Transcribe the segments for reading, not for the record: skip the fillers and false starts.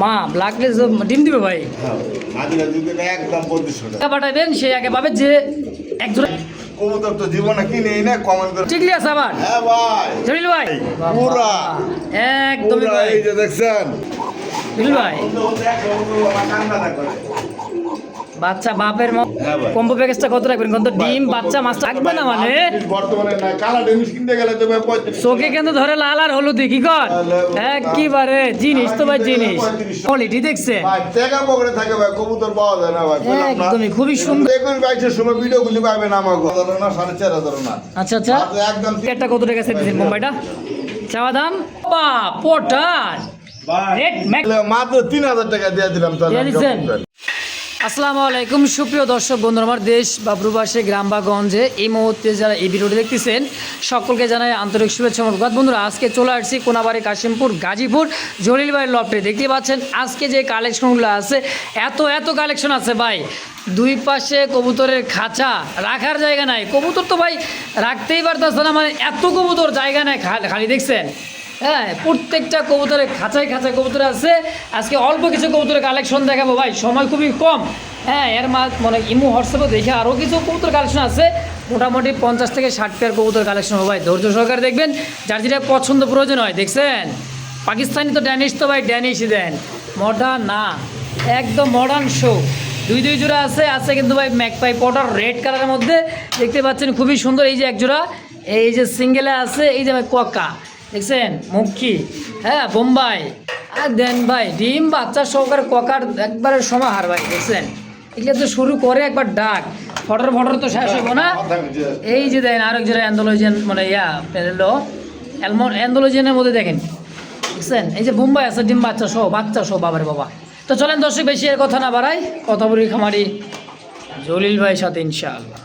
মা ব্ল্যাকলেস ডিম দিবে ভাই একদম 2500 টাকা পাঠাবেন সে আগে পাবে যে একজন কবুতর তো জীবনে কিনেই না কমেন্ট করে ঠিকই আছে আবার হ্যাঁ ভাই জলিল ভাই পুরা একদমই ভাই এই যে দেখছেন জলিল ভাই কান্না না করে বাচ্চা বাপের হ্যাঁ ভাই। কম্বো প্যাকেজটা কত রাখবেন কত ডিম বাচ্চা মাছ থাকবে না মানে বর্তমানে না কালা ডেনিস কিনতে গেলে তো ভাই 35 চোখে কিন্তু ধরে লাল আর হলুদ কি কর একেবারে জিনিস তো ভাই জিনিস কোয়ালিটি দেখছেন ভাই টাকা পকেটে থাকে ভাই কবুতর পাওয়া যায় না ভাই বললাম না একদমই খুবই সুন্দর 21 22 সময় ভিডিও গুলি পাবেন আমাকে না 4500 না আচ্ছা আচ্ছা একদম একটা কত টাকা সেট দিয়েছেন মুম্বাইটা চাওয়া দাম বা পটার ভাই রেট ম্যাক মাত্র 3000 টাকা দিয়ে দিলাম দিয়ে দিছেন? আসসালামু আলাইকুম সুপ্রিয় দর্শক বন্ধুরা আমার দেশ বা প্রবাসী গ্রাম বা গঞ্জে এই মুহূর্তে যারা এই ভিডিওটি দেখতেছেন সকলকে জানাই আন্তরিক শুভেচ্ছা মোবারকবাদ। বন্ধুরা আজকে চলে আসছি কোনাবাড়ি কাশিমপুর গাজীপুর জলিল ভাইয়ের লফটে দেখতে পাচ্ছেন আজকে যে কালেকশনগুলো আছে এত কালেকশন আছে ভাই। দুই পাশে কবুতরের খাঁচা রাখার জায়গা নাই, কবুতর তো ভাই রাখতেই পারতেছে না, মানে এত কবুতর জায়গা নেই খালি দেখছেন। হ্যাঁ প্রত্যেকটা কবুতরের খাঁচায় কবুতর আছে। আজকে অল্প কিছু কবুতরের কালেকশন দেখাবো ভাই, সময় খুবই কম। হ্যাঁ এর মানে ইমু হোয়াটসঅ্যাপে দেখে আরও কিছু কবুতর কালেকশন আছে, মোটামুটি 50 থেকে 60 পেয়ার কবুতর কালেকশন হবে ভাই। ধৈর্য সহকারে দেখবেন, যার যেটা পছন্দ প্রয়োজন হয়। দেখছেন পাকিস্তানি তো ড্যানিশ তো ভাই ড্যানিশই দেন, মডার্ন না একদম মডার্ন শো। দুই জোড়া আছে কিন্তু ভাই ম্যাকপাই পটার রেড কালারের মধ্যে দেখতে পাচ্ছেন খুবই সুন্দর। এই যে এক জোড়া, এই যে সিঙ্গেলে আছে, এই যে ভাই কোয়াক্কা দেখছেন মুখী, হ্যাঁ বোম্বাই আর দেন ভাই ডিম বাচ্চা সহকারে ককার একবারে সমাহার ভাই দেখছেন। এগুলো তো শুরু করে একবার ডাক ফটর তো শেষ হইব না। এই যে দেন আরেক জোড়া অ্যান্ডোলজিয়ান মানে অ্যান্ডোলজিয়ানের মধ্যে দেখেন দেখছেন, এই যে বোম্বাই আছে ডিম বাচ্চা সহ বাবারে বাবা। তো চলেন দর্শক বেশি আর কথা না বাড়াই, কথা বলি খামারি জলিল ভাইয়ের সাথে ইনশাআল্লাহ।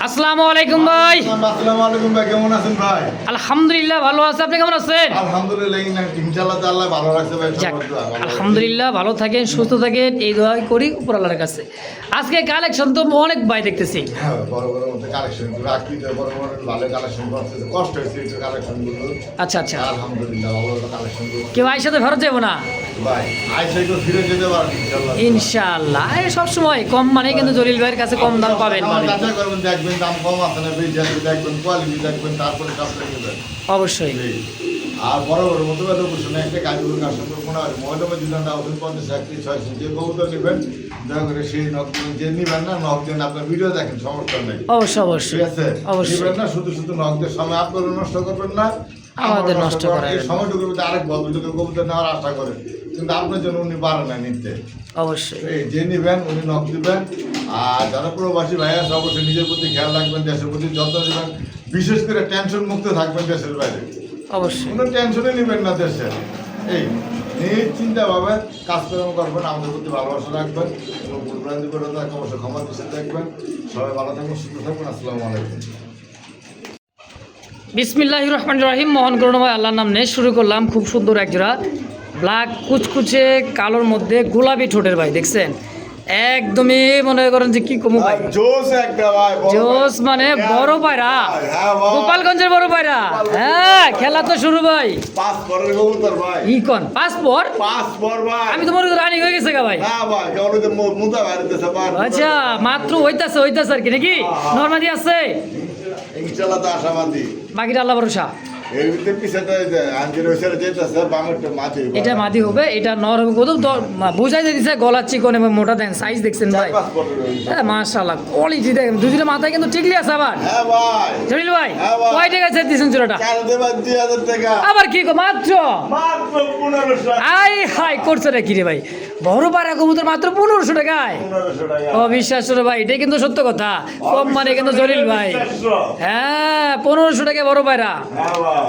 আসসালামু আলাইকুম ভাই। আসসালামু আলাইকুম ভাই, কেমন আছেন ভাই? আলহামদুলিল্লাহ ভালো আছে, আপনি কেমন আছেন? আলহামদুলিল্লাহ ইনশাআল্লাহ আল্লাহ ভালো রাখছে ভাই। যাক, আলহামদুলিল্লাহ ভালো থাকেন সুস্থ থাকেন এই দোয়া করি উপর আল্লাহর কাছে। আজকে কালেকশন তো অনেক ভাই দেখতেছি। হ্যাঁ বড় মধ্যে কালেকশন রাখি বড় ভালো কালেকশন করতে কষ্ট হয়েছে এই কালেকশন গুলো। আচ্ছা আলহামদুলিল্লাহ ভালো কালেকশন গুলো। কেউ আয়ের সাথে ফেরত যাবো না ভাই আইসা তো ফিরে যেতে পারবেন ইনশাআল্লাহ। ইনশাআল্লাহ সব সময় কম মানে কিন্তু জলিল ভাইয়ের কাছে কম দাম পাবেন যাচাই করবেন, দেখবেন দাম কম আছে না বেশি আছে দেখবেন, কোয়ালিটি দেখবেন, তারপরে কাজটা নেবেন অবশ্যই। আর বড় মতো অবশ্যই একটা গাজীপুর কাস্টমার কোনো মহলমে দিলেন না 50 যে কবুতর নেবেন দয়া করে সেই নক যে নিবেন না নক দেন, আপনার ভিডিও দেখেন সমস্যা নেই অবশ্যই ঠিক আছে অবশ্যই নিবেন না, শুধু নক দিয়ে সময় আপনার নষ্ট করবেন না, আমাদের নষ্ট করার এই সময়টুকুর মধ্যে আরেক ভদ্রলোক কবুতর নেওয়ার আশা করে, কিন্তু আপনার জন্য উনি পারেন না নিতে। অবশ্যই এই যে নিবেন উনি নক দিবেন। আর যারা প্রবাসী ভাই আছে অবশ্যই নিজের প্রতি খেয়াল রাখবেন, দেশের প্রতি যত্ন নেবেন, বিশেষ করে টেনশন মুক্ত থাকবেন দেশের বাইরে, অবশ্যই কোনো টেনশনে নেবেন না দেশের। এই নিশ্চিন্তাভাবে কাজকর্ম করবেন, আমাদের প্রতি ভালোবাসা রাখবেন, কোনো ভুলভ্রান্তি করে তাকে অবশ্যই ক্ষমা দৃষ্টি দেখবেন। সবাই ভালো থাকবেন, সুস্থ থাকবেন। আসসালামু আলাইকুম। বিসমিল্লাহির রহমানির রহিম। মহান করুণাময় আল্লাহর নাম নিয়ে শুরু করলাম। খুব সুন্দর এক জোড়া ব্ল্যাক কুচকুচে কালোর মধ্যে গোলাপি ঠোঁটের ভাই দেখছেন, একদমই মনে করেন যে কি কমু ভাই জোস একটা ভাই, জোস মানে বড় পায়রা, গোপালগঞ্জের বড় পায়রা। হ্যাঁ খেলা তো শুরু ভাই। পাঁচ পরের কবুতর ভাই, ইকন পাসপোর্ট পাঁচ পর ভাই। আমি তো মনে করি রানিং হয়ে গেছে গা ভাই। না ভাই কেমন হইতে মুদা বাড়িতেছে ভাই। আচ্ছা মাত্র হইতাছে আর কি নাকি নরমাদি আছে, ইনশাআল্লাহ তো আশাবাদী। বাকিটা আল্লাহ ভরসা। এর ভিতরে পিছাতে আঞ্জির ওইসারে যেতেছে বামেরটা মাঝে এটা মাদি হবে, এটা নর হবে। কত বোঝাই দিচ্ছে গলা চিকন এবং মোটা দেন, সাইজ দেখছেন ভাই। হ্যাঁ মাশাআল্লাহ কোয়ালিটি দেখেন, দুদিনের মাথায় কিন্তু ঠিকই আছে। আবার হ্যাঁ ভাই জলিল ভাই হ্যাঁ ভাই। কয় টাকা ছেড়ে দিয়েছেন জোড়াটা? কাল দেবা 2000 টাকা আবার কি গো মাত্র মাত্র 1500 টাকা। আই হাই করছে রে কি রে ভাই, বড় পায়রা কবুতর মাত্র 1500 টাকায়। 1500 টাকা অবিশ্বাস রে ভাই, এটাই কিন্তু সত্য কথা। কম মানে কিন্তু জলিল ভাই। হ্যাঁ 1500 টাকা বড় পায়রা। হ্যাঁ ভাই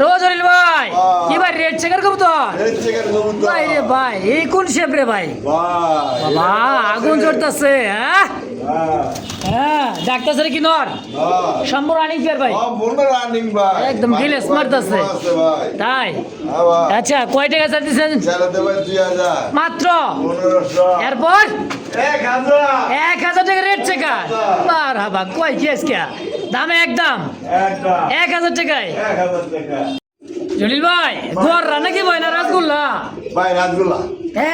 রোজ জলিল ভাই কি ভাই রেড চেকার কবুতর এই চেকের কবুতর ভাই রে ভাই, এই কোন শেপ রে ভাই? ভাই বাবা আগুন জ্বলতেছে। হ্যাঁ হ্যাঁ হ্যাঁ ডাকতেছে রে কি নর হ্যাঁ সম্বর আনিস ভাই মনে রানিং ভাই একদম গিলেস মারতাছে ভাই। তাই? হ্যাঁ ভাই আচ্ছা কয় টাকা চাইতেছেন? ছেড়ে দেবা 2000 মাত্র 1500 এরপর 1000 1000 টাকা রেট চেকার। মারহাবা কয় কি আজকে দামে একদম একটা 1000 টাকায়। 1000 টাকা জলিল ভাই গোররা নাকি ভাই না রাসগোল্লা? ভাই রাজগোল্লা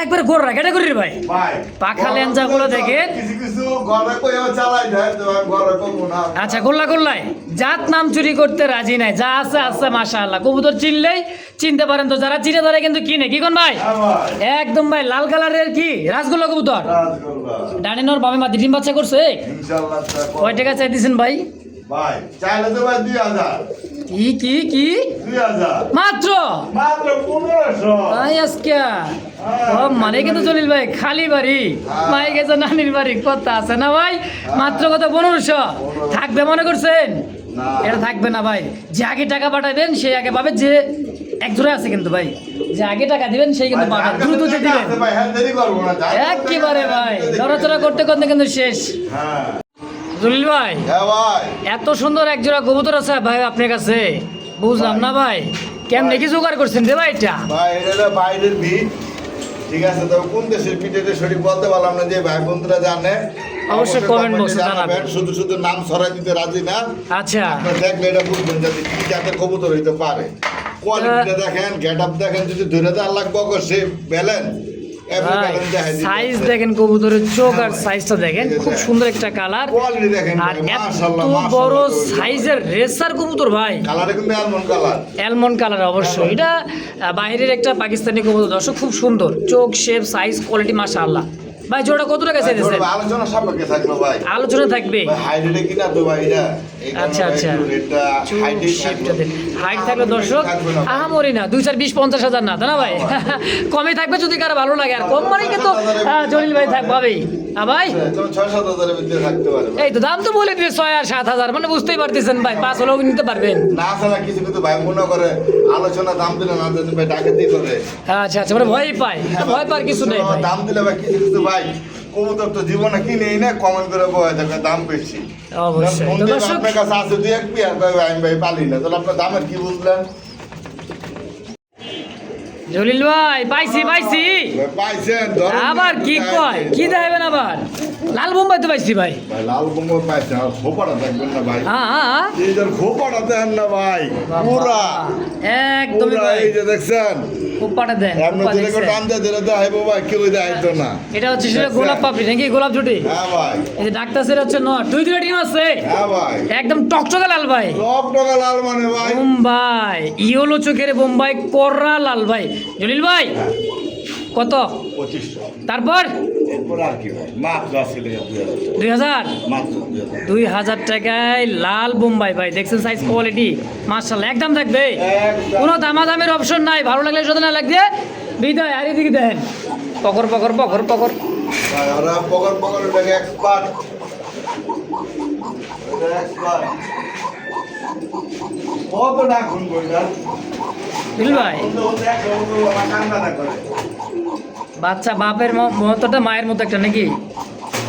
একবার গোররা ক্যাটাগরির ভাই। ভাই পাখা লেঞ্জা গুলো দেখেন। কিছু কিছু ঘরে কইও চালাই দেয় তো আমি ঘরে করবো না। আচ্ছা গোল্লা গোল্লায় জাত নাম চুরি করতে রাজি নাই, যা আছে আছে মাশাআল্লাহ। কবুতর চিনলেই চিনতে পারেন, তো যারা চিনে তারা কিন্তু কিনে। কি কোন ভাই? হ্যাঁ ভাই একদম ভাই লাল কালারের কি রাসগোল্লা কবুতর। রাজগোল্লা ডানিনর বামে মাদি ডিম বাচ্চা করছে। ইনশাআল্লাহ কয় টাকা চাইতেছেন ভাই? ভাই চাইলে তো ভাই 2000 কি কি কি 2000 মাত্র মাত্র 1500 ভাই আজকে ও মানে কিন্তু জলিল ভাই খালি বাড়ি মাই গেছে নানির বাড়ি কথা আছে না ভাই? মাত্র কত 1500 থাকবে মনে করছেন? না। এটা থাকবে না ভাই, যে আগে টাকা পাঠাবেন সেই আগে পাবে। যে এক জোড়া আছে কিন্তু ভাই, যে আগে টাকা দিবেন সেই কিন্তু পাবে, দ্রুত দিয়ে দিবেন ভাই হ্যাঁ দেরি করবো না একেবারে ভাই। নড়াচড়া করতে করতে কিন্তু শেষ। হ্যাঁ জলিল ভাই হ্যাঁ ভাই এত সুন্দর এক জোড়া কবুতর আছে ভাই আপনার কাছে, বুঝলাম না ভাই কেমনে কি জোগাড় করছেন রে ভাই? এটা ভাই এটা বাইরের ভিড়, ঠিক আছে, তবে কোন দেশের ভিড় এটা সঠিক বলতে পারলাম না। যে ভাই বন্ধুরা জানে অবশ্যই comment box এ জানাবেন। শুধু শুধু নাম ছড়াই দিতে রাজি না। আচ্ছা আপনারা দেখলে এটা বুঝবেন যে কি জাতের কবুতর হইতে পারে। কোয়ালিটিটা দেখেন, গেট আপ দেখেন, যদি ধরে দেওয়ার লাগবে সে ব্যালেন্স সাইজ দেখেন, কবুতরের চোখ আর সাইজটা দেখেন, খুব সুন্দর একটা কালার। কোয়ালিটি দেখেন আর ভাই, এত মাশাআল্লাহ বড় মাশাআল্লাহ। সাইজের রেসার কবুতর ভাই, কালারে কিন্তু অ্যালমন্ড কালার। অ্যালমন্ড কালার অবশ্যই। এটা বাইরের একটা পাকিস্তানি কবুতর, দর্শক খুব সুন্দর চোখ, শেপ, সাইজ, কোয়ালিটি মাশাআল্লাহ। ভাই জোড়া কত টাকা চাইতেছেন? আলোচনা সাপেক্ষে থাকবে ভাই, আলোচনা থাকবে। হাইডে কিনা তো ভাই এটা আচ্ছা আচ্ছা, হাইট থাকলে দর্শক আহামরি না 2 4 20 50 হাজার না, তাই না ভাই? কমে থাকবে যদি কারো ভালো লাগে, আর কম মানে কিন্তু জলিল ভাই থাকবেই। ভাই 6-7 হাজারের ভিতরে থাকতে পারে। এই তো দাম তো বলে দিয়ে 6 আর 7 হাজার, মানে বুঝতেই পারতেছেন ভাই, 5 হলেও নিতে পারবেন না ছাড়া কিছু কিন্তু ভাই মনে করে আলোচনা দাম দিলে না দিলে ভাই ডাকাতি করে। আচ্ছা আচ্ছা, মানে ভয় পায়, ভয় পাওয়ার কিছু নেই ভাই। দাম দিলে ভাই কিছু কিছু ভাই কবুতর তো জীবনে কিনেই না, কমেন্ট করে বয়ে থাকে দাম বেশি। অবশ্যই তো দর্শক, আপনার কাছে আছে 2-1 পেয়ার ভাই আমি ভাই পালি না, তাহলে আপনার দামের কি বুঝলেন? জলিল ভাই পাইছি পাইছি। ভাই পাইছেন ধরেন আবার কি কয়, কি দেবেন আবার? লাল বোম্বাই তো পাইছি ভাই। ভাই লাল কুমড় পাইছেন, আর খোপাটা দেখবেন না ভাই, হ্যাঁ এই যে খোপাটা দেন না ভাই, পুরা একদমই পুরা ভাই, এই যে দেখছেন কোপাটা দেন, এমনি কোপা দিলে দেখছেন? টান দিয়ে দিলে তো আইবো ভাই, কেউ দেখাইতো না। এটা হচ্ছে সেটা গোলাপ পাপড়ি নাকি গোলাপ জুটি? হ্যাঁ ভাই এই যে ডাক্তার সেটা হচ্ছে নট, দুই দুইটা ডিম আছে, হ্যাঁ ভাই একদম টকটকে লাল ভাই। সব টাকা লাল মানে ভাই। বোম্বাই ইয়েলো চোখের বোম্বাই কররা লাল ভাই। জলিল ভাই কত? 2500 তারপর এরপর আর কি ভাই, মাত্র আসলে 2000, মাত্র 2000 টাকায় লাল বোম্বাই ভাই। দেখছেন সাইজ, কোয়ালিটি মাশাআল্লাহ, একদম থাকবে, একদম। কোনো দামাদামের অপশন নাই। ভালো লাগলে সাথে না লাগবে বিদায়। আর এদিকে দেখেন পকর পকর পকর পকর, ভাই ওরা পকর পকর এটাকে এক্সপার্ট, এটা এক্সপার্ট। কত ডাকুন বইটা জলিল ভাই বলতে একটা বন্ধু আমার কান্না করে। বাচ্চা বাপের মতোটা মায়ের মতো একটা নাকি?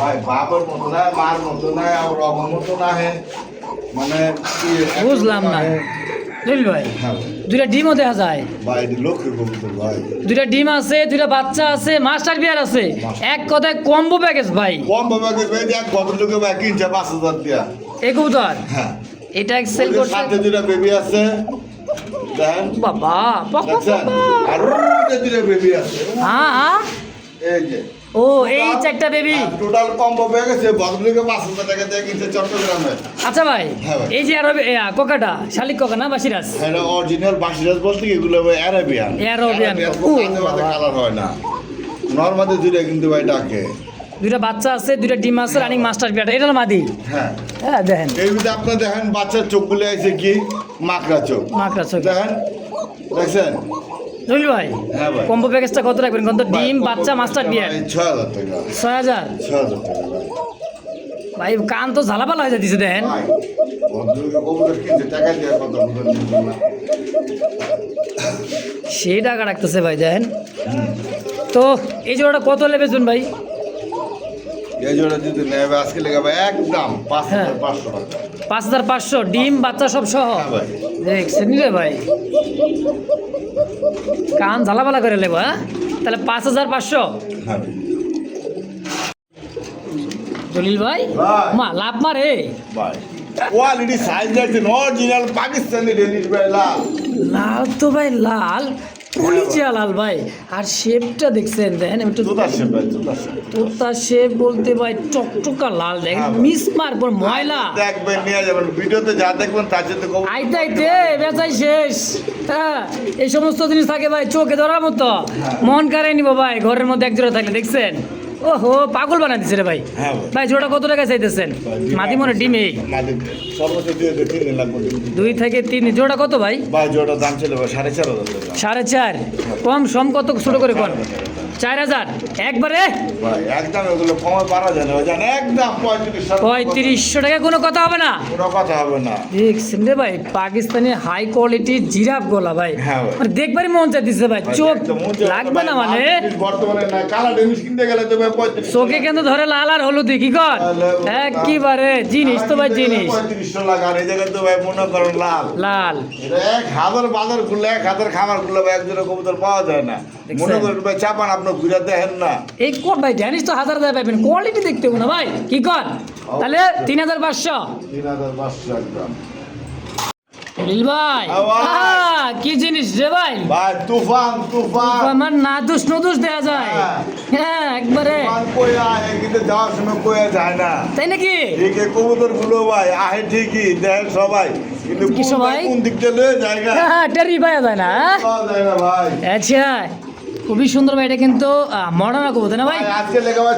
ভাই বাপের মতো না, মার মতো না, আর অগর মতো না, হে মানে কি বুঝলাম না জলিল ভাই। হ্যাঁ ভাই। দুইটা ডিমও দেখা যায়, ভাই এটি লক্ষ্যের কবুতর ভাই, দুইটা ডিম আছে, দুইটা বাচ্চা আছে, মাস্টার বিয়ার আছে, এক কথায় কম্বো প্যাকেজ ভাই। কম ভাবে দেখবে যে এক ভদ্রলোকে ভাই কিনছে 5000 দিয়া। এই কবুতর হ্যাঁ এটা সেল ওদের করছে সাথে দুটা বেবি আছে দেখেন, বাবা, পক পক দেখছেন? পক। আর ওদের দুটা বেবি আছে, হ্যাঁ এই যে ও এই চারটা বেবি। টোটাল কম্বো পেয়ে গেছে, ভদ্রলোকে 5000 টাকা দিয়ে কিনছে চট্টগ্রামে। আচ্ছা ভাই, হ্যাঁ ভাই। এই যে আরো কোকাটা শালিক কোকা না বাসিরাস? এটা অরিজিনাল বাসিরাজ বলতে কি এগুলো ভাই অ্যারাবিয়ান। অ্যারাবিয়ান। ও বাবা। কালার হয় না, নরমালি দুইটা কিন্তু ভাই ডাকে। দুইটা বাচ্চা আছে, দুইটা ডিম আছে, রানিং মাস্টার বিয়ার, এটা হলো মাদি। হ্যাঁ হ্যাঁ দেখেন এই ভিতরে আপনার দেখেন বাচ্চার চোখগুলো আছে কি মাকড়া চোখ, মাকড়া চোখ। দেখেন দেখছেন? জলিল ভাই হ্যাঁ ভাই। কম্বো প্যাকেজটা কত রাখবেন? কত ডিম বাচ্চা মাস্টার বিয়ার? 6000 টাকা। 6000 6000 টাকা ভাই। ভাই, কান তো ঝালাপালা হয়ে যাচ্ছে দেখেন। ভাই ভদ্রলোকে কবুতর কিনছে টাকা দিয়ে কত বুঝলেন না। সেই টাকা রাখতেছে ভাই দেখেন। তো এই জোড়াটা কত নেবে শুন ভাই? এই জোড়া যদি নেবে আজকে লেগে ভাই একদম হ্যাঁ। 5500 টাকা। 5500 ডিম বাচ্চা সব সহ। হ্যাঁ ভাই। দেখছেন রে ভাই, কান ঝালাপালা করে নেবো। হ্যাঁ তাহলে 5500। হ্যাঁ ভাই। জলিল ভাই ভাই। মা লাভ মারে ভাই কোয়ালিটি সাইজ দেখছেন অরিজিনাল পাকিস্তানি ডেনিশ ভাই লাল লাল তো ভাই লাল কলিজা লাল ভাই আর শেপটা দেখছেন দেখেন একটু তোতার শেপ ভাই তোতার শেপ তোতা শেপ বলতে ভাই টকটকা লাল দেখেন হ্যাঁ ভাই। মিস মার পর ময়লা দেখবেন নিয়ে যাবেন ভিডিওতে যা দেখবেন তার সাথে আইতে আইতে বেচাই শেষ হ্যাঁ এই সমস্ত জিনিস থাকে ভাই চোখে ধরার মতো মন কারে নিব ভাই ঘরের মধ্যে এক জোড়া থাকলে দেখছেন ওহো পাগল বানা দিচ্ছে রে ভাই হ্যাঁ ভাই। ভাই জোড়া কত টাকা চাইতেছেন মাদি মনে ডিমে সর্বোচ্চ দিয়ে 3 লাখ পর্যন্ত 2 থেকে 3 জোড়া কত ভাই ভাই জোড়া দাম ছিল ভাই 4.5 4.5 কম সম কত ছোট করে কোন 4000 একবারে ভাই একদম এগুলো কমে পারা যায় না ভাই জান একদম 3500 টাকা কোনো কথা হবে না কোনো কথা হবে না দেখছেন রে ভাই পাকিস্তানি হাই কোয়ালিটি জিরাফ গলা ভাই হ্যাঁ ভাই। মানে দেখবারই মন চাইতেছে ভাই চোখ একদম মন চায় লাগবে না ভাই, মানে মার্কেট বর্তমানে না কালা ডেনিশ কিনতে গেলে তো ভাই 35 চোখে কিন্তু ধরে লাল আর হলুদ কি কর একবারে জিনিস তো ভাই জিনিস 3500 লাখ আর এই জায়গায় তো ভাই মনে করেন লাল লাল এটা 1000 বাজার খুললে 1000 খামার খুললে ভাই একজোড়া কবুতর পাওয়া যায় না দেখছেন? মনে করেন ভাই চাপান আপনি ঘুরে দেখেন না এই কোট ভাই জানিস তো 1000 টাকা পাবেন কোয়ালিটি দেখতে হবে না ভাই কি কর তাহলে 3500 3500 একদম নীল ভাই হ্যাঁ ভাই। কি জিনিস রে ভাই ভাই তুফান আমার না দোষ নদোষ দেয়া যায় হ্যাঁ। হ্যাঁ একবারে তুফান কইয়া আহে কিন্তু যাওয়ার সময় কইয়া যায় না তাই নাকি ঠিক এই কবুতর গুলো ভাই আহে ঠিকই দেখেন সবাই কিন্তু কি সবাই? কোন দিক দিয়ে লয়ে জায়গা হ্যাঁ টেরি পাওয়া যায় না হ্যাঁ? পাওয়া যায় না ভাই আচ্ছা খুবই সুন্দর ভাই এটা কিন্তু মডার্ন কবুতর না ভাই ভাই আজকে লেগে ভাই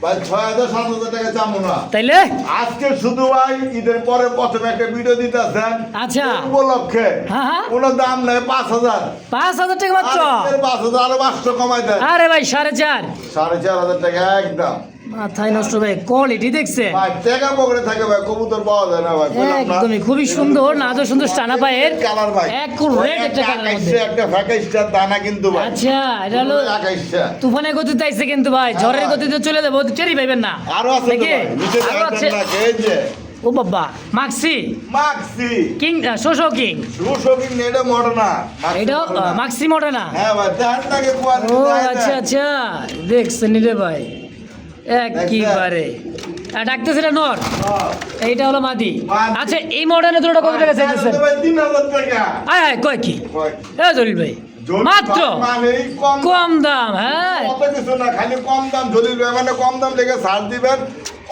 6,000 টাকা চামো না তাইলে আজকে শুধু ভাই ঈদের পরে প্রথমে একটা ভিডিও দিতেছেন আচ্ছা উপলক্ষে হ্যাঁ, হ্যাঁ। কোনো দাম নেই 5,000 5,000 টাকা মাত্র 5,000 আরো 500 কমাই দেন আরে ভাই 4.5 4,500 টাকা একদম মাথায় নষ্ট ভাই কোয়ালিটি দেখছে ভাই টাকা পকেটে থাকে ভাই কবুতর পাওয়া যায় না ভাই বললাম না? একদমই খুবই সুন্দর নাজো সুন্দর টানা পায়ের কালার ভাই এক রেড একটা কালার মধ্যে একটা ফাঁকা স্টার দানা কিন্তু ভাই আচ্ছা এটা হলো আকাশটা তুফানের গতিতে আইছে কিন্তু ভাই ঝড়ের ভাই। গতিতে চলে যাবো টেরি পাইবেন না আরো আছে তো নাকি? ভাই নিচে আরো আছে দেখেন না এই যে ও বাবা মাক্সি মাক্সি কিং শোশো কিং সুশোকিং এটা মডনা এটা মাক্সি মোটে না হ্যাঁ ভাই দেন নাকি কোয়ালিটি ও আচ্ছা আচ্ছা দেখছেন রে ভাই একবারে ডাকতেছে এটা নর এইটা হলো মাদি মাদি। আচ্ছা এই মডার্নে দুটো কত টাকা চাইতেছেন 3,000 টাকা আয় আয় কয় কি এ জলিল ভাই জলিল মাত্র ভাই মানে এই কম কম দাম হ্যাঁ কত কিছু না খালি কম দাম জলিল ভাই মানে কম দাম লেগে ছাড় দিবেন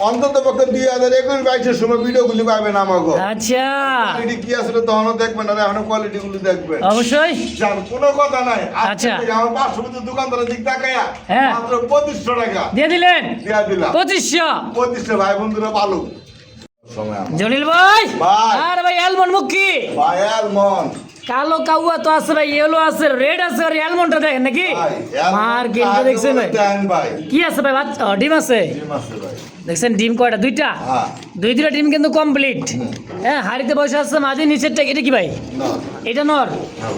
অন্তত পক্ষে 2021-22 সময় ভিডিওগুলি পাবেন আমাকে আচ্ছা কোয়ালিটি কি আসলে তখনও দেখবেন আর এখন কোয়ালিটি গুলি দেখবেন অবশ্যই যার কোনো কথা নাই আচ্ছা। আচ্ছা আমার 500 মিটার দোকানদারের দিক তাকায়া হ্যাঁ। মাত্র 2500 টাকা দিয়ে দিলেন দিয়া দিলাম 2500 2500 ভাই বন্ধুরা ভালো সময় আমার জলিল ভাই ভাই। আর ভাই অ্যালমন্ড মুখি ভাই আলমন কালো কাউয়া তো আছে ভাই ইয়েলো আছে রেড আছে আর অ্যালমন্ডটা দেখেন নাকি ভাই মার্কেটটা দেখছেন ভাই দেন ভাই কি আছে ভাই বাচ্চা ডিম আছে ডিম আছে ভাই দেখছেন ডিম কয়টা দুইটা হ্যাঁ দুইটা ডিম কিন্তু কমপ্লিট হ্যাঁ হাড়িতে বসে আছে মাঝে নিচেরটা এটা কি ভাই না এটা নর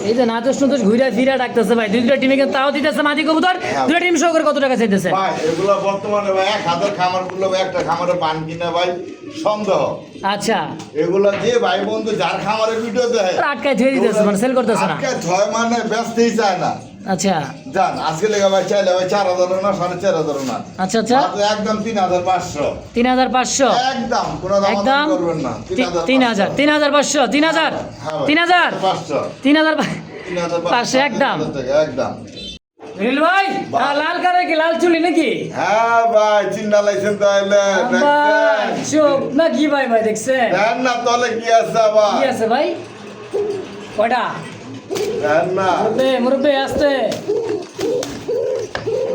এই যে নাতস নতস ঘুরা ফিরা ডাকতেছে ভাই দুইটা ডিমে কিন্তু তাও দিতেছে মাঝি কবুতর দুইটা ডিম সহ করে কত টাকা চাইতেছে ভাই এগুলো বর্তমানে ভাই 1000 খামার গুলো ভাই একটা খামারে পান কিনা ভাই সন্দেহ আচ্ছা এগুলো যে ভাই বন্ধু যার খামারে ভিডিও দেয় আটকায় ধরে দিতেছে মানে সেল করতেছে না আজকে 6 মানে ব্যস্তই চায় না আচ্ছা জান আজকে লেগে ভাই চাইলে ভাই 4,000 না 4,500 না আচ্ছা আচ্ছা মাত্র একদম 3,500 3,500 একদম কোনো দাম একদম করবেন না 3,000 3,500 3,000 3,000 500 3,000 500 একদম। একদম রিল ভাই লাল কারে কি লাল চুলি নাকি হ্যাঁ ভাই চিন্তা লাইছেন তাহলে ভাই চোখ না কি ভাই ভাই দেখছেন দেন না তলে কি আছে আবার কি আছে ভাই কয়টা দেন না মুরব্বে আসতে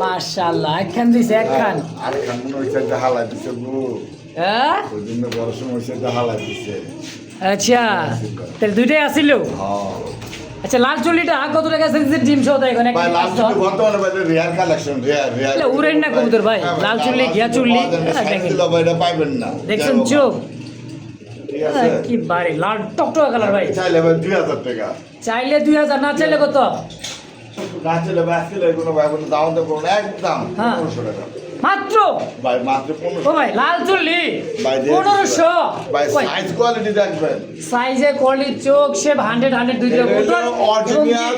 মাশাআল্লাহ একখান দিছে একখান আর খান মনে হইছে যে হালাই দিছে গো হ্যাঁ ওই জন্য বড় সময় হইছে যে হালাই দিছে আচ্ছা তাহলে দুইটাই আসিল হ্যাঁ আচ্ছা লাল চুলিটা কত টাকা দিচ্ছে ডিম সহ দেয় এখন ভাই লাস্ট বর্তমানে ভাই রেয়ার কালেকশন রেয়ার এগুলো উড়েন না কবুতর ভাই, লাল চুল্লি, ঘিয়া চুল্লি, হ্যাঁ, দেখেন। দিল ভাই এটা পাইবেন না দেখছেন যাই হোক, চোখ ঠিক আছে কি বাড়ি লাল টকটকা কালার ভাই চাইলে ভাই 2,000 টাকা চাইলে 2,000 না চাইলে কত না চাইলে ভাই আজকে কোনো ভাই বোন দাম তো করুন একদম হ্যাঁ। 1500 টাকা মাত্র ভাই মাত্র ও 1500 ভাই লাল চুল্লি ভাই 1500 ভাই সাইজ কোয়ালিটি দেখবেন সাইজে কোয়ালিটি চোখ শেপ 100 দুইটা কবুতর অরিজিনাল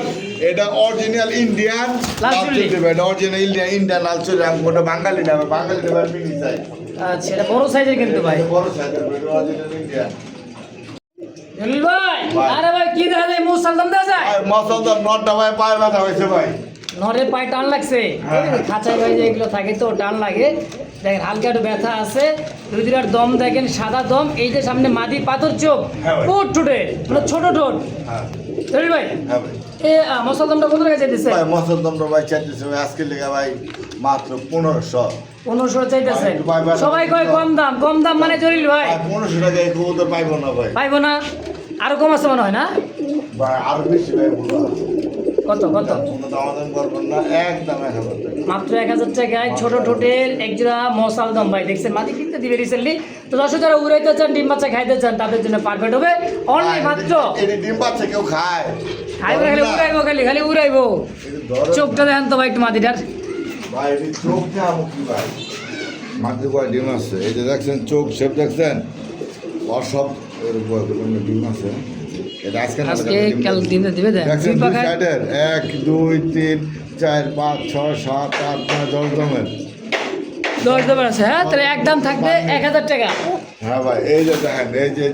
এটা অরিজিনাল ইন্ডিয়ান লাল চুল্লি। এটা অরিজিনাল ইন্ডিয়ান লাল চুল্লি আমি ওটা বাঙালি না বাঙালি না পিঙ্কি চাই আচ্ছা এটা বড় সাইজের কিন্তু ভাই বড় সাইজের ভিডিও আছে এটা ইন্ডিয়া জলিল ভাই ভাই। আরে ভাই কি দেখা যায় মুসালদম দেখা যায় মসলদার নটটা ভাই পায়ে ব্যথা হয়েছে ভাই নরে পায়ে টান লাগছে হ্যাঁ। খাঁচায় ভাই যেগুলো থাকে তো টান লাগে দেখেন হালকা একটু ব্যথা আছে দুই দুটার দম দেখেন সাদা দম এই যে সামনে মাদি পাথর চোখ হ্যাঁ ভাই। ঠোঁট ঠোঁটে মানে ছোট ঠোঁট হ্যাঁ জলিল ভাই হ্যাঁ ভাই এ মুসালদমটা কত টাকা চাইতেছে ভাই মসলদমটা ভাই চাইতেছে ভাই আজকে লেগে ভাই মাত্র 1500 1500 চাইতেছে ভাই, ভাই, সবাই কয় কম দাম মানে জলিল ভাই আর 1500 টাকা এই কবুতর পাইবো না ভাই পাইবো না আরো কম আছে মনে হয় না ভাই আর বেশি ভাই বলবো কত কত কোনো দামাদাম করবেন না একদম 1000 টাকা মাত্র 1000 টাকায় ছোট ঠোঁটের একজোড়া মশালদম ভাই দেখছেন মাটি কিনতে দিবে রিসেন্টলি তো দর্শক যারা উড়াইতে চান ডিম বাচ্চা খাইতে চান তাদের জন্য পারফেক্ট হবে অনলি মাত্র এটি ডিম বাচ্চা কেউ খায় খাইবে খালি উড়াইবো খালি উড়াইবো এটি ধরো চোখটা দেখেন তো ভাই একটু মাটিটার ভাই এটি চোখ দিয়ে আমুক কি ভাই মাত্র কয় ডিম আছে এই যে দেখছেন চোখ শেপ দেখছেন অসব এর বয়গুলো ডিম আছে এটা আজকে না আজকে কাল দিনে দিবে দেন দেখছেন দুই দুই পাখায় সাইডের 1 2 3 4 5 6 7 8 9 10 দমের 10 দবার আছে হ্যাঁ তাহলে একদম থাকবে 1000 টাকা হ্যাঁ ভাই এই যে দেখেন এই যে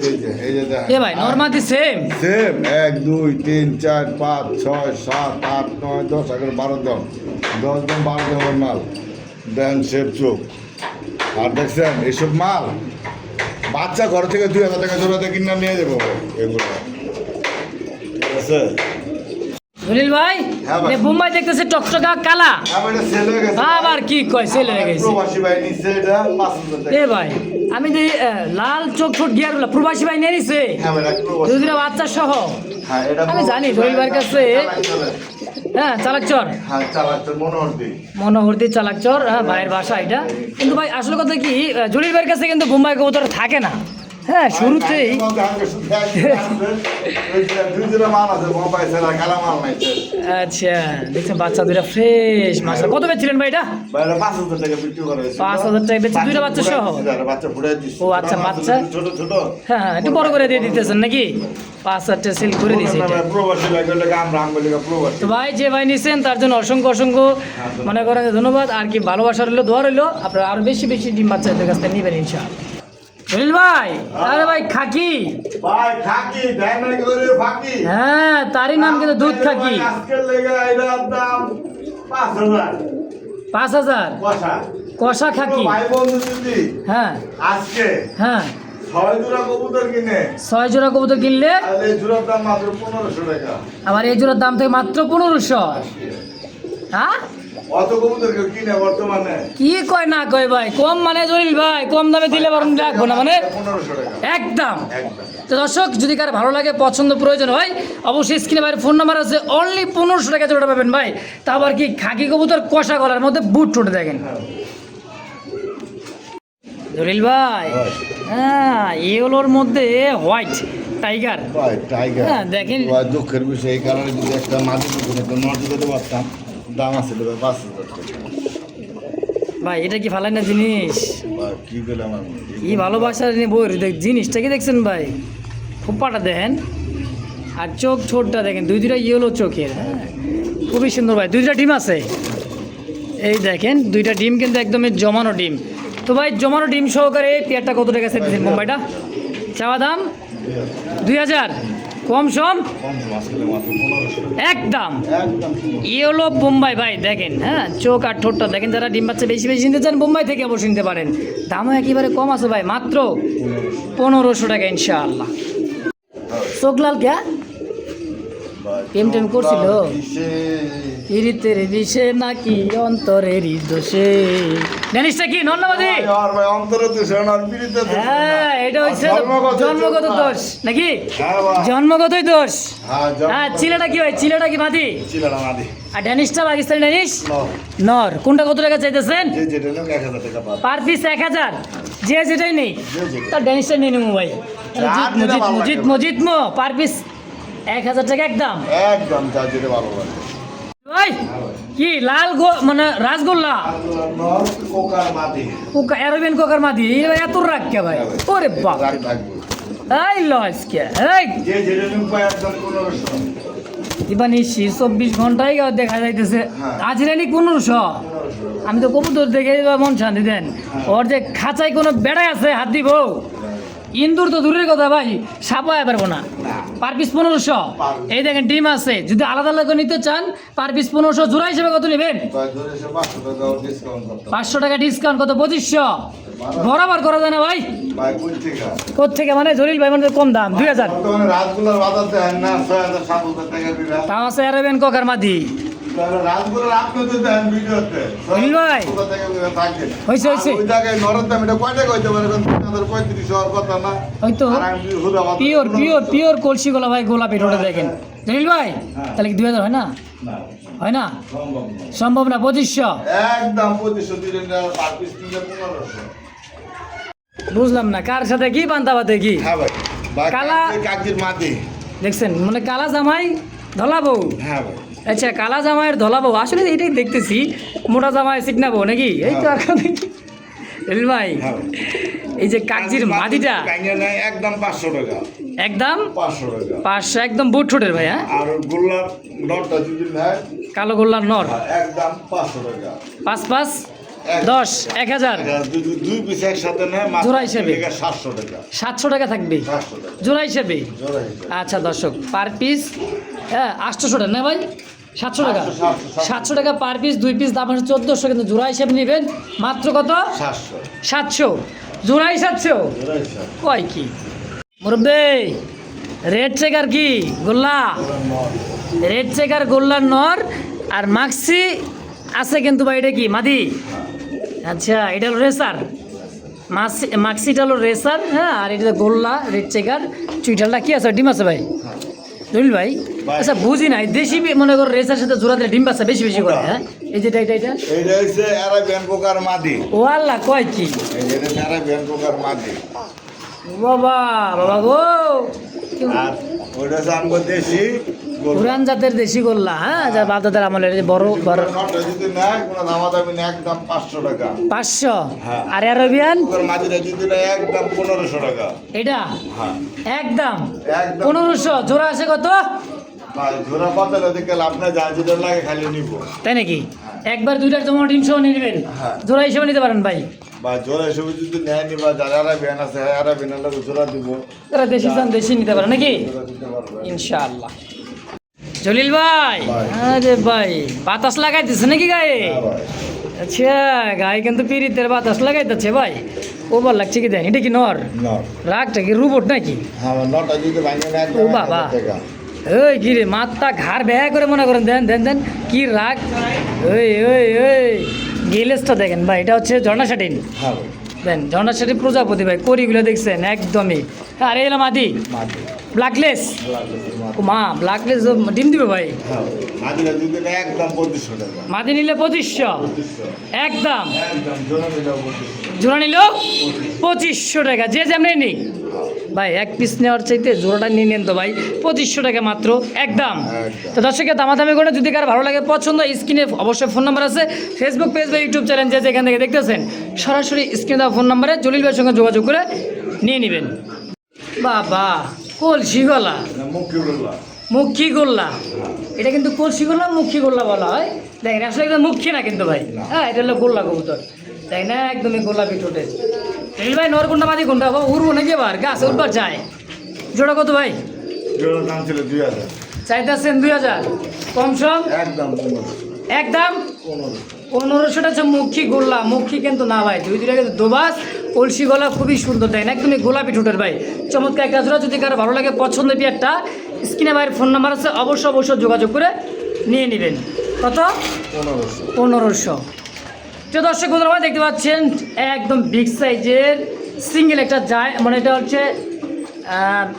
দেখেন এ ভাই নরমালি সেম সেম 1 2 3 4 5 6 7 8 9 10 এগারো 12 দম 10 দম 12 দমের মাল দেন শেপ চোখ আর দেখছেন এইসব মাল বাচ্চা ঘর থেকে 2000 টাকা জোড়াতে কিনে নিয়ে যাবো এগুলো ঠিক আছে জলিল ভাই হ্যাঁ ভাই। এ বোম্বাই দেখতেছে টকটকা কালা আমার এটা সেল হয়ে গেছে আবার কি কয় সেল হয়ে গেছে প্রবাসী ভাই নিচ্ছে এটা 5000 টাকা এ ভাই আমি যে লাল চোখ ছোট গিয়ার প্রবাসী ভাই নিয়ে নিছে হ্যাঁ ভাই একটা প্রবাসী দুদিনা বাচ্চা সহ হ্যাঁ এটা আমি জানি জলিল ভাইয়ের কাছে হ্যাঁ চালাকচর হ্যাঁ চালাচ্ছে মনোহরদি মনোহরদি চালাকচর হ্যাঁ ভাইয়ের বাসা এটা কিন্তু ভাই আসলে কথা কি জলিল ভাইয়ের কাছে কিন্তু বোম্বাই কবুতর থাকে না হ্যাঁ শুরুতেই আচ্ছা দেখছেন বাচ্চা দুইটা ফ্রেশ মাসা কত বেচছিলেন ভাই এটা 5,000 টাকা বিক্রি করা হয়েছে 5,000 টাকা বেচে দুইটা বাচ্চা সহ বাচ্চা ফুটাই দিচ্ছে ও আচ্ছা বাচ্চা ছোট ছোট হ্যাঁ হ্যাঁ একটু বড় করে দিয়ে দিতেছেন নাকি 5,000 টাকা সেল করে দিয়েছে এটা প্রবাসী লাগলে আমরা আঙ্গুলি প্রবাসী তো ভাই যে ভাই নিছেন তার জন্য অসংখ্য অসংখ্য মনে করেন যে ধন্যবাদ আর কি ভালোবাসা রইলো দোয়া রইলো আপনারা আরো বেশি বেশি ডিম বাচ্চাদের কাছ থেকে নেবেন ইনশাআল্লাহ জলিল ভাই আরে ভাই খাকি ভাই খাকি দেন করে ফাকি হ্যাঁ তারই নাম কিন্তু দুধ খাকি আজকের লেগে এটার দাম 5,000 5,000 কষা কষা খাকি ভাই বন্ধু যদি হ্যাঁ আজকে হ্যাঁ 6 জোড়া কবুতর কিনে 6 জোড়া কবুতর কিনলে তাহলে এই জোড়ার দাম মাত্র 1500 টাকা আবার এই জোড়ার দাম থেকে মাত্র 1500 হ্যাঁ অত কবুতর কেউ কিনে বর্তমানে কি কয় না কয় ভাই কম মানে জলিল ভাই কম দামে দিলে বরং রাখবো না মানে 1500 টাকা একদম একদম তো দর্শক যদি কার ভালো লাগে পছন্দ প্রয়োজন হয় অবশ্যই স্ক্রিনে ভাইয়ের ফোন নাম্বার আছে অনলি 1500 টাকা জোড়াটা পাবেন ভাই তা আবার কি খাকি কবুতর কষা গলার মধ্যে বুট ঠোঁটে দেখেন জলিল ভাই হ্যাঁ এগুলোর মধ্যে হোয়াইট টাইগার ভাই টাইগার হ্যাঁ, দেখেন। ভাই দুঃখের বিষয় এই কারণে যদি একটা মাঝে কোনো একটা নট দিতে পারতাম দাম আছে ভাই 5,000 টাকা ভাই এটা কি ফালাই না জিনিস ভাই কি দিলাম আমি কি ভালোবাসার বই জিনিসটা কি দেখছেন ভাই খোপাটা দেখেন আর চোখ ছোটটা দেখেন দুইটা ইয়েলো চোখের হ্যাঁ খুবই সুন্দর ভাই দুইটা ডিম আছে এই দেখেন দুইটা ডিম কিন্তু একদমই জমানো ডিম তো ভাই জমানো ডিম সহকারে এই পেয়ারটা কত টাকা চাইতেছেন মুম্বাইটা চাওয়া দাম 2,000 কম সম কম আজকে মাত্র 1500 টাকা একদম একদম ইয়েলো বোম্বাই ভাই দেখেন হ্যাঁ চোখ আর ঠোঁটটা দেখেন যারা ডিম বাচ্চা বেশি বেশি নিতে চান বোম্বাই থেকে অবশ্যই নিতে পারেন দামও একেবারে কম আছে ভাই মাত্র 1500 টাকা ইনশাআল্লাহ চোখ লাল কে প্রেম টেম করছিল? ইরিতের বিষে নাকি অন্তরের দোষে জানিসটা কি নন্নাবাদী আর ভাই অন্তরে দূষণ আর বিরিতে দূষণ হ্যাঁ এটা হচ্ছে জন্মগত দোষ নাকি হ্যাঁ ভাই। জন্মগতই দোষ হ্যাঁ হ্যাঁ চিলেটা কি ভাই চিলেটা কি মাদি ছিল না মাদি আর ড্যানিশটা পাকিস্তানি ড্যানিশ নর নর কোনটা কত টাকা চাইতেছেন যে যেটা লোক 1000 টাকা পাবে পার পিস 1000 যে যেটাই নেই যে যেটা। তার ড্যানিশটা নিয়ে নেবো ভাই আর নিলে ভালো লাগে ভাই। মজিদ মো পার পিস 1000 টাকা একদম একদম যা যেটা ভালো লাগে ভাই কি লাল মানে রাসগোল্লা নর কোকার মাদি অ্যারাবিয়ান কোকার মাদি এত রাখ কে ভাই ওরে বাপ রাগ থাকবে এই লস কে এই যে যেটা লোক পায় একদম 1500 দিবানি 24 ঘন্টায় দেখা যাইতেছে হ্যাঁ। হাজিরানি 1500 আমি তো কবুতর দেখে মন শান্তি দেন। ওর যে খাঁচায় কোনো বেড়াই আছে হাত দিব, ইন্দুর তো দূরের কথা ভাই, সাপও পারবো না। Per piece 1500। এই দেখেন ডিম আছে, যদি আলাদা আলাদা করে নিতে চান পার পিস 1500। জোড়া হিসেবে কত নেবেন? 500 টাকা ডিসকাউন্ট, কত? 2500। বরাবর করা যায় না ভাই? কোথেকে মানে জলিল ভাই মানে কম দাম 2000। তাও আছে অ্যারাবিয়ান ককার মাদি। জলিল ভাই হয়েছে হয়েছে হয়তো পিওর পিওর পিওর কলসি গোলা ভাই, গোলাপি রোডে দেখেন জলিল ভাই। তাহলে কি 2000 হয় না? হয় না, সম্ভব না। 2500 একদম 2500 দিলেন, পার পিস নিলে 1500। বুঝলাম না কার সাথে কি বান্তাবাতে কি। হ্যাঁ ভাই, কালা কাকির মাটি দেখছেন, মানে কালা জামাই ধলা বউ। হ্যাঁ ভাই, আচ্ছা, কালা জামাইয়ের ধলা বউ, আসলে এইটাই দেখতেছি। মোটা জামাই চিকনা বউ নাকি? এই তো আর নাকি জলিল ভাই, হ্যাঁ ভাই। এই যে কাকজির মাদিটা একদম 500 টাকা, একদম 500 টাকা। 500 একদম বুট ঠোঁটের ভাই। হ্যাঁ, আর গোল্লার নটটা যদি নেয় কালো গোল্লার নর একদম 500 টাকা। 5 5 10 1000 যদি দুই পিস একসাথে নেয় জোড়া হিসেবে 700 টাকা। 700 টাকা থাকবে 700 টাকা জোড়া হিসেবে। জোড়া হিসেবে। আচ্ছা দর্শক, পার পিস হ্যাঁ 800 টাকা না ভাই? 700 টাকা, 700 টাকা পার পিস, 2 পিস দাম হচ্ছে 1400। কিন্তু জোড়া হিসেবে নেবেন মাত্র কত? 700 700। জোড়াই 700। জোড়া হিসাবে। কয় কি মুরব্বে, রেড চেকার কি গোল্লা, রেড চেকার গোল্লার নর আর মাক্সি আছে কিন্তু ভাই। এটা কি মাদি? আচ্ছা, এটা হলো রেসার। মাক্সিটা হলো রেসার, হ্যাঁ। আর এটা গোল্লা রেড চেকার। চুইটালটা কি আছে? ডিম আছে ভাই জলিল ভাই? আচ্ছা বুঝি নাই, দেশি মনে করো রেসার সাথে জোড়া দিলে ডিম পাচ্ছে বেশি বেশি করে। হ্যাঁ, এই যেটা এটা এটা এইটা হচ্ছে আরাবিয়ান কোকার মাদি। ও আল্লাহ, কয় কি এটা আরাবিয়ান কোকার মাদি। বাবা বাবা গো, আর ওইটা হচ্ছে আমগো দেশি গোল্লা। পুরান জাতের দেশি গোল্লা, হ্যাঁ, যার বাপ দাদার আমলের যে বড় বড়। নটটা যদি নেয় কোনো দামাদামি নেই, একদম 500 টাকা। 500। হ্যাঁ। আর অ্যারাবিয়ান কোকার মাদিটা যদি নেয় একদম 1500 টাকা। এটা হ্যাঁ, একদম একদম 1500। জোড়া আছে কত? ভাই জোড়া পাতালে দেখে লাভ নাই, যা যেটা লাগে খালি নিব। তাই নাকি? একবার দুইটার জমা ডিম সহ নিয়ে নেবেন, হ্যাঁ। জোড়া হিসেবে নিতে পারেন ভাই। বা জোড়া হিসেবে যদি নেয় নিবা, যারা আরাবিয়ান আছে হ্যাঁ আরাবিয়ান লাগে জোড়া দিব। তারা দেশি চান দেশি নিতে পারেন নাকি? জোড়া দিতে পারবে। ইনশাআল্লাহ। জলিল ভাই, ভাই। আরে ভাই বাতাস লাগাইতেছে নাকি গায়ে? হ্যাঁ ভাই। আচ্ছা, গায়ে কিন্তু পিরিতের বাতাস লাগাইতেছে ভাই। ওভার লাগছে কি দেন? এটা কি নর? নট। রাগটা কি রোবট নাকি? হ্যাঁ, নটটা যদি ভাঙে নেয় একদম ও বাবা। 1000 টাকা। ওই কি রে, মাথা ঘাড় ব্যয় করে মনে করেন। দেন দেন দেন, কি রাগ। ওই ওই ওই গিলেসটা দেখেন ভাই, এটা হচ্ছে ঝর্ণা শাটিন। হ্যাঁ ভাই, দেন ঝর্ণা শাটিন প্রজাপতি ভাই, করিগুলো দেখছেন একদমই। আর এলা মাদি মাদি। ব্ল্যাকলেস। ও মা, ব্ল্যাকলেস ডিম দিবে ভাই? হ্যাঁ, মাদিটা যদি নেয় একদম 2500 টাকা। মাদি নিলে 2500 2500 একদম। একদম জোড়া নিলেও 2500। জোড়া নিল 2500 টাকা, যে যেমনি নিক ভাই। এক পিস নেওয়ার চাইতে জোড়াটা নিয়ে নেন তো ভাই, 2500 টাকা মাত্র একদম। একদম। তো দর্শকের দামাদামি করে যদি কার ভালো লাগে পছন্দ, স্ক্রিনে অবশ্যই ফোন নাম্বার আছে, ফেসবুক পেজ বা ইউটিউব চ্যানেল যে যেখান থেকে দেখতেছেন সরাসরি স্ক্রিনে দেওয়া ফোন নাম্বারে জলিল ভাইয়ের সঙ্গে যোগাযোগ করে নিয়ে নেবেন। বাবা, কলসি গলা না, মুখি গোল্লা। মুখী গোল্লা। এটা কিন্তু কলসি গোল্লা মুখী গোল্লা বলা হয়। দেখেন আসলে একদম মুখী না কিন্তু ভাই, হ্যাঁ, এটা হলো গোল্লা কবুতর। তাই না, একদমই গোলাপি ঠোঁটের। এই ভাই নর কোনটা মাদি কোনটা? উড়বো নাকি এবার? গাছ উঠবার যায়। জোড়া কত ভাই? জোড়ার দাম ছিল 2000। চাইতেছেন 2000, কম সম একদম 1500। একদম 1500। 1500টা হচ্ছে মুখী গোল্লা। মুখী কিন্তু না ভাই, দুই দুইটা কিন্তু দোবাস কলসি গলা, খুবই সুন্দর। দেয় না, একদমই গোলাপি ঠোঁটের ভাই, চমৎকার একটা জোড়া। যদি কারো ভালো লাগে পছন্দের একটা স্ক্রিনে ভাইয়ের ফোন নাম্বার আছে, অবশ্যই অবশ্যই যোগাযোগ করে নিয়ে নেবেন। কত? 1500। 1500। তো দর্শক বন্ধুরা ভাই দেখতে পাচ্ছেন একদম বিগ সাইজের সিঙ্গেল একটা যায়, মানে এটা হচ্ছে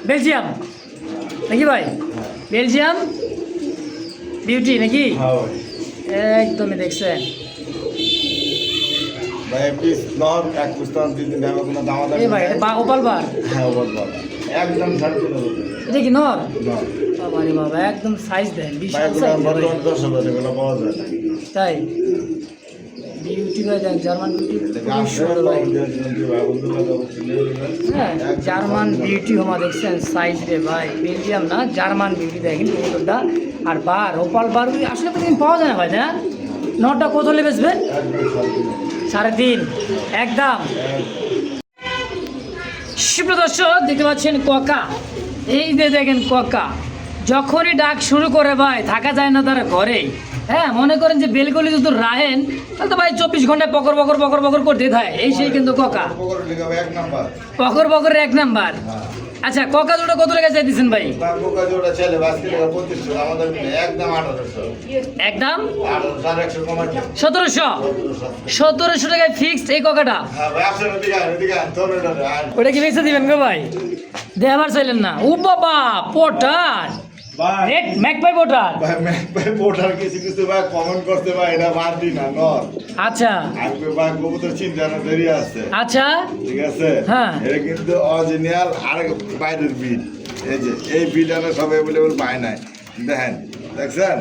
বেলজিয়াম নাকি ভাই? বেলজিয়াম বিউটি নাকি? হ্যাঁ ভাই। একদমই দেখছেন ভাই পিস নট এক পিস তো দিন নেবে কোনো দামাদামি এ ভাই, এটা ওপাল বার। হ্যাঁ বল একদম 60 এটা কি নর? নট। বাবা রে বাবা, একদম সাইজ দেন, ভাই বিশাল এগুলো সাইজ ভাই। বর্তমানে 10,000 এগুলো পাওয়া যায় না। তাই বিউটি ভাই দেন, জার্মান বিউটি খুবই সুন্দর ভাই। হ্যাঁ, জার্মান বিউটি হোমা দেখছেন সাইজ রে ভাই, বেলজিয়াম না জার্মান বিউটি দেখেন কবুতরটা। আর বার ওপাল বার আসলে প্রতিদিন পাওয়া যায় না ভাই, না নটা কত হলে বেচবেন? একদম 3.5 একদম। সুপ্রদর্শক দেখতে পাচ্ছেন কোকা, এই যে দেখেন কোকা যখনই ডাক শুরু করে ভাই থাকা যায় না তারা ঘরে। হ্যাঁ, মনে করেন যে বেলগলি যদি রাহেন তাহলে তো ভাই 24 ঘন্টায় পকর পকর পকর পকর করতে থাকে। এই সেই কিন্তু কোকা, পকড় লিগাবে 1 নাম্বার। পকর পকরের 1 নাম্বার। হ্যাঁ। আচ্ছা, কোকা দুটো কত টাকা চাইতেছেন ভাই? পোকা জোড়া ছেলে বাস্কি টাকা 2500, আমাদের একদম 1800। একদম 1800 কমাই দিন। 1700। 1700 টাকায় ফিক্সড এই কোকাটা। হ্যাঁ ভাই, আসলে এদিকে তোর এটা ওটা কি বেচে দিবেন গো ভাই? দেবার চাইলেন না? ও বাবা, পটার ভাই রেড ম্যাকপাই পটার। ভাই ভাই পোটার কিছু কিছু ভাই কমেন্ট করতে ভাই এটা বাদ দি না নর। আচ্ছা আজকে ভাই কবুতর চিন্তা না দেরি আছে। আচ্ছা, ঠিক আছে, হ্যাঁ। এটা কিন্তু অরিজিনাল আর বাইরের বিট। এই যে এই বিট আর সব অ্যাভেলেবল পায় নাই, দেখেন দেখছেন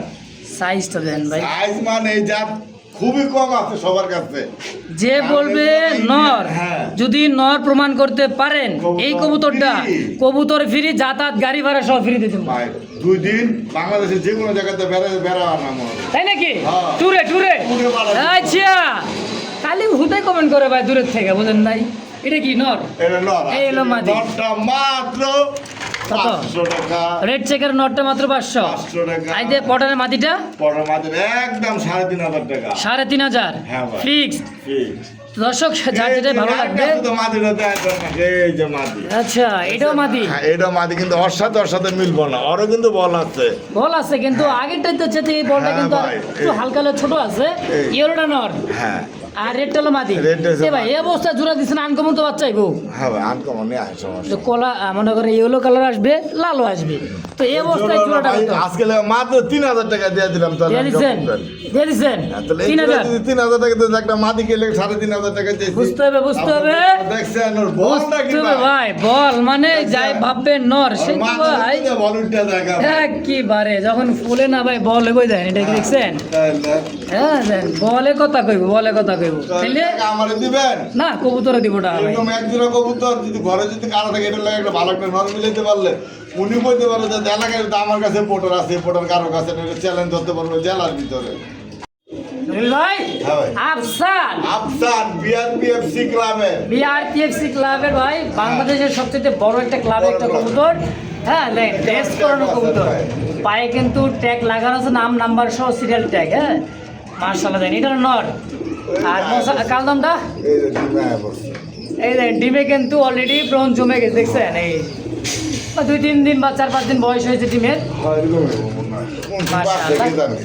সাইজটা দেন ভাই। সাইজ মানে এই জাত খুবই কম আছে সবার কাছে। যে বলবে নর, হ্যাঁ। যদি নর প্রমাণ করতে পারেন কবুতর এই কবুতরটা free। কবুতর ফ্রি, যাতায়াত গাড়ি ভাড়া সব ফ্রি দিতে ভাই 2 দিন বাংলাদেশের যে কোনো জায়গাতে বেড়াওয়া নাম হবে। তাই নাকি? হ্যাঁ। টুরে টুরে ট্যুরে পাঠাবো। আচ্ছা, খালি হুদাই কমেন্ট করে ভাই দূরের থেকে, বুঝেন নাই? এটা কি নর? এটা নর। এই হলো মাদি। নরটা মাত্র কত? 500 টাকা। রেড চেকের নটটা মাত্র 500। 500 টাকা। আই দে পটানের মাটিটা পরের মাত্র একদম 3500 টাকা। 3500 হ্যাঁ ভাই। ফিক্সড। ঠিক। দর্শক যার যেটা ভালো লাগবে। তো মাদিটা দেয় দরকার, এই যে মাদি। আচ্ছা, এটাও মাদি। হ্যাঁ, এটাও মাদি, কিন্তু ওর সাথে মিলবো না, ওরও কিন্তু বল আছে। বল আছে কিন্তু আগেরটাই তো চেতে, এই বলটা হ্যাঁ কিন্তু ভাই, একটু হালকা ছোট আছে। এই। ইয়েলোটা নর হ্যাঁ আর রেডটা হলো মাদি। রেডটা হচ্ছে এ ভাই এই অবস্থা জোড়া দিচ্ছেন, আনকমন তো বাচ্চা আইবো। হ্যাঁ ভাই, আনকমন নেই আর সমস্যা। যে কলা মনে করে ইয়েলো কালার আসবে, লালও আসবে, তো এই অবস্থায় জোড়াটা ভাই, কত? আজকে মাত্র 3000 টাকা দিয়ে দিলাম তাহলে। দিয়ে দিচ্ছেন? দিয়ে দিচ্ছেন হ্যাঁ, তাহলে 3000। 3000 টাকা দিয়ে একটা মাদি গেলে 3500 টাকা দিয়েছি। বুঝতে হবে, বুঝতে হবে। দেখছেন ওর বলটা কি বুঝতে হবে ভাই, বল মানে যাই ভাববে নর সে তো ভাই বলটা দেখা একেবারে যখন ফুলে না ভাই বল হইবই দেন, এটা কি দেখছেন? হ্যাঁ দেন, বলে কথা কইব, বলে কথা কইব, তাইলে আমারে দিবেন না কবুতরে দিব টাকা ভাই। এরকম এক জোড়া কবুতর যদি ঘরে যদি কারো থাকে, এটা লাগে একটা ভালো একটা নর মিলাইতে পারলে উনি বলতে পারলো যে এলাকায় তো আমার কাছে পোটার আছে, পোটার কারো কাছে চ্যালেঞ্জ ধরতে পারবো জেলার ভিতরে। জলিল ভাই, হ্যাঁ ভাই। আফসান আফসান বিআরপিএফসি ক্লাবের বিআরটিএফসি ক্লাবের ভাই, বাংলাদেশের সবচেয়ে বড় একটা ক্লাব, একটা বড় ক্লাব। কবুতর। হ্যাঁ দেখ, টেস্ট করানো কবুতর, ভাই। পায়ে কিন্তু ট্যাগ লাগানো আছে, নাম নাম্বার সহ সিরিয়াল ট্যাগ। হ্যাঁ মার্শাল্লাহ দেন, এটা হলো নর। আর কালদমটা এই যে ডিমে বসছে। এই দেখেন, ডিমে কিন্তু অলরেডি ব্রন জমে গেছে, দেখছেন? এই 2-3 দিন বা 4-5 দিন বয়স হয়েছে ডিমের। হ্যাঁ, এরকমই মনে হয়। কোন পাশে কি জানি?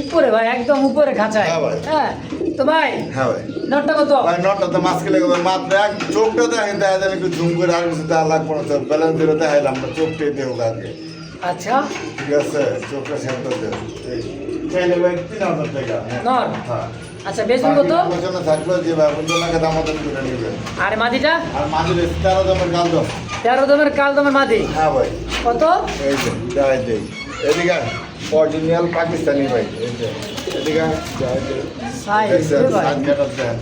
উপরে ভাই, একদম উপরে খাঁচায়। হ্যাঁ ভাই। হ্যাঁ তো ভাই হ্যাঁ ভাই। নটটা কত? ভাই নটটা তো মাস্কে লেগে মাত্র এক চোখটা দেখেন, দেখা যায় একটু ঝুম করে আর কিছু দেওয়া লাগবে না, ব্যালেন্স দিলে দেখাইলাম না, চোখটাই দেবো আগে। আচ্ছা ঠিক আছে, চোখটা সেন্টার দেবো। চাইলে ভাই 3000 টাকা। নর। হ্যাঁ। আচ্ছা বেচবেন কত? আলোচনা থাকলো যে ভাই বন্ধু লাগে আমাদের করে নেবেন। আর মাদিটা আর মাঝে 13 দামের গাল দাও। 13 দমের কাল দমের মাদি হ্যাঁ ভাই, কত? এই যে যাই দেই এদিকে অরিজিনাল পাকিস্তানি ভাই, এই যে এদিকে যাই দেই সাইজ দেখছেন ভাই, সাইজ কাটার দেন।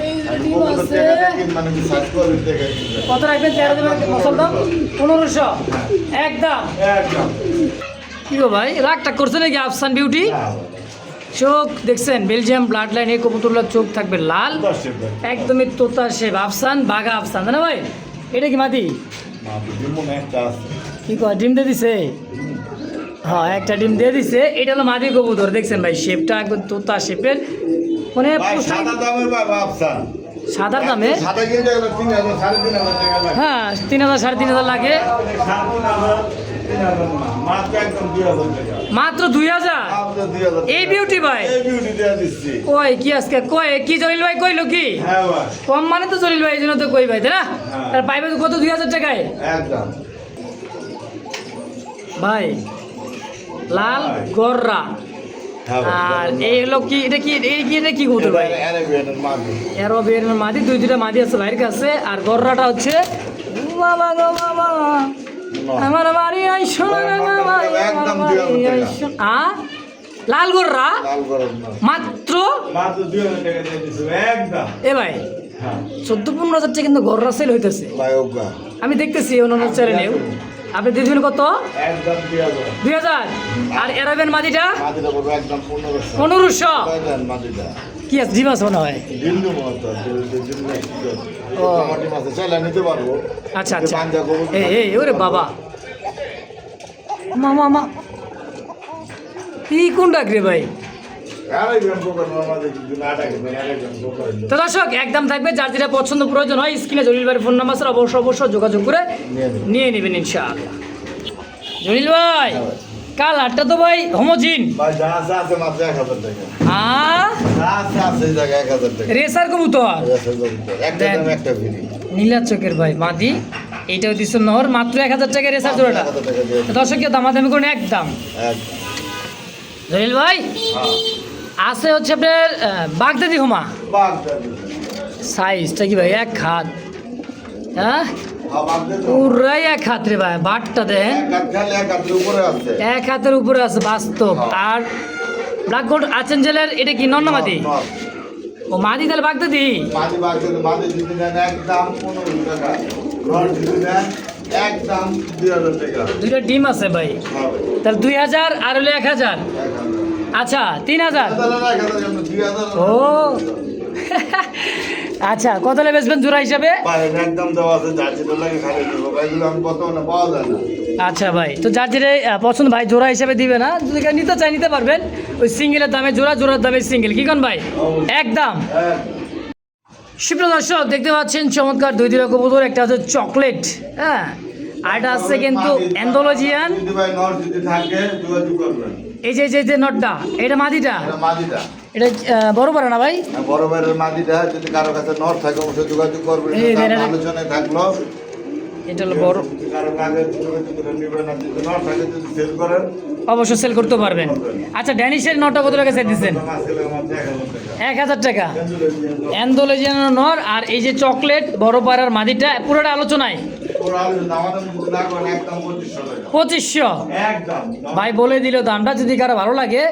এই যে আর ডিম কবুতর আছে। দেখা দেখেন মানে কি সাইজ করে দেখে দিবেন। কত রাখবেন? 13 দমের মশল দাম 1500 একদম। একদম। কি গো ভাই, রাগটা করছে নাকি আফসান বিউটি? হ্যাঁ ভাই। চোখ দেখছেন, বেলজিয়াম ব্লাড লাইন, এই কবুতরগুলোর চোখ থাকবে লাল, একদমই তোতা শেপ। আফসান বাঘা আফসান, তাই না ভাই? এটা কি মাদি? মনে একটা আছে। কি কয়, ডিম দিয়ে দিছে? হ্যাঁ একটা ডিম দিয়ে দিছে। এটা হলো মাদি কবুতর, দেখছেন ভাই শেপটা একদম তোতা শেপের, মানে ভাই সাদা দামের ভাই ভাবছেন সাদার দামে। সাদা কিনতে গেলে 3000 3500 টাকা লাগে। হ্যাঁ 3000 3500 লাগে, 3000 মাত্র একদম 2000 টাকা। মাত্র 2000। মাত্র 2000 টাকা। এই বিউটি ভাই এই বিউটি দেয়া দিচ্ছি। কই কি আজকে কই কি জলিল ভাই কইলো কি হ্যাঁ ভাই, কম মানে তো জলিল ভাই, এই জন্য তো কই ভাই, তাই না? হ্যাঁ। তার পাইবে তো কত? 2000 টাকায় একদম। ভাই, লাল গররা। হ্যাঁ ভাই। আর এই হলো কি, এটা কি, এটা কি কবুতর ভাই? অ্যারাবিয়ানের মাদি। এরোবিয়ানের মাদি, দুইটা মাদি আছে ভাইয়ের কাছে। আর গররাটা হচ্ছে বাবা গো বাবা, আমার বাড়ি আইসো না রে বাবা, একদম আমার বাড়ি 2000 টাকা। আইসো। লাল গররা লাল গরম না। মাত্র। মাত্র 2000 টাকা দিয়ে দিছো একদম। এ ভাই হ্যাঁ 14-15 হাজার টাকা কিন্তু গররা সেল হইতেছে, ভাই ওকা। আমি দেখতেছি অন্যান্য চ্যানেলেও। আপনি দিয়ে দিবেন কত? একদম 2000 2000। আর অ্যারাবিয়ান মাদিটা মাদিটা পড়বে একদম 1500 1500। দেন মাদিটা কি আছে ডিম আছে মনে হয়? দিল্লি মতো দিল্লি ও। টমাটো মাছ চাইলে নিতে পারবো আচ্ছা আচ্ছা। বাঞ্জা গরু এই ওরে বাবা, মামা মা এই কোন ডাক রে ভাই? আরে গেম পোকার মাঝে কিছু না টাকে আরে গেম পোকার তো দর্শক একদম থাকবে, যার যেটা পছন্দ প্রয়োজন হয় স্ক্রিনে জলিল ভাইয়ের ফোন নাম্বার অবশ্যই যোগাযোগ করে নিয়ে নেবেন ইনশাআল্লাহ। জলিল ভাই কালারটা তো ভাই হোমোজিন। ভাই যা আছে মাত্র 1000 টাকা যা আছে এই জায়গা 1000 টাকা রেসার কবুতর একটা দাম একটা ফ্রি নীলা চোখের ভাই মাদি, এইটাও দিচ্ছ নহর মাত্র 1000 টাকা রেসার জোড়াটা। 1000 টাকা দিয়ে তো দর্শক কেউ দামাদামি করুন একদম। একদম জলিল ভাই হ্যাঁ আছে হচ্ছে আপনার বাগদাদি হোমা, বাগদাদি সাইজটা কি ভাই এক হাত? হ্যাঁ হ্যাঁ বাগদাদি পুরাই এক হাত রে ভাই, বাটটা দেন এক হাত খালি এক হাতের উপরে আছে এক হাতের উপরে আছে বাস্তব। আর ব্ল্যাক গোল্ড আচেঞ্জেলের এটা কি নন্নমাদি? নর। ও মাদি তাহলে বাগদাদি। মাদি বাগদাদি মাদি যদি নেন একদম 15 টাকা নর যদি নেন একদম 2000 টাকা দুইটা ডিম আছে ভাই, হ্যাঁ তাহলে 2000 আর হলো 1000। আচ্ছা 3000। ও আচ্ছা কত হলে বেচবেন জোড়া হিসাবে? একদম দেওয়া আছে যার যেটা লাগে খালি দেবো এগুলো আমি বর্তমানে পাওয়া যায় না আচ্ছা ভাই, তো যার যেটা পছন্দ ভাই জোড়া হিসাবে দিবে না, যদি কেউ নিতে চাই নিতে পারবেন। ওই সিঙ্গেলের দামে জোড়া, জোড়ার দামে সিঙ্গেল, কি কোন ভাই? একদম। সুপ্রিয় দর্শক দেখতে পাচ্ছেন চমৎকার দুই দুইটা কবুতর, একটা হচ্ছে চকলেট, হ্যাঁ, আর এটা আছে কিন্তু অ্যান্ডোলজিয়ান। যদি ভাই নর যদি থাকে যোগাযোগ করবেন এই যে নটটা, এটা মাদিটা, এটা মাদিটা এটা বড় বড় না ভাই? বড় ভাইয়ের মাদিটা যদি কারো কাছে নর থাকে অবশ্যই যোগাযোগ করবেন এই যে এটা- আলোচনায় থাকলো এটা হলো বড়, যদি কারো কাছে যোগাযোগ করে নেবেন আর যদি নর থাকে যদি সেল করেন অবশ্যই সেল করতে পারবেন। আচ্ছা ড্যানিশের নটটা কত টাকা চাই দিচ্ছেন? আসলে আমার 1000 টাকা 1000 টাকা অ্যান্ডোলজিয়ান নর। আর এই যে চকলেট বড় পাড়ার মাদিটা পুরোটা আলোচনায় ওরা আলোচনা আমাদের মধ্যে না করেন একদম 2500 টাকা 2500। একদম ভাই বলে দিল দামটা, যদি কারো ভালো লাগে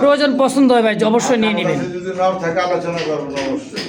প্রয়োজন পছন্দ হয় ভাই অবশ্যই নিয়ে নেবেন। যদি নর থাকে আলোচনা করবেন অবশ্যই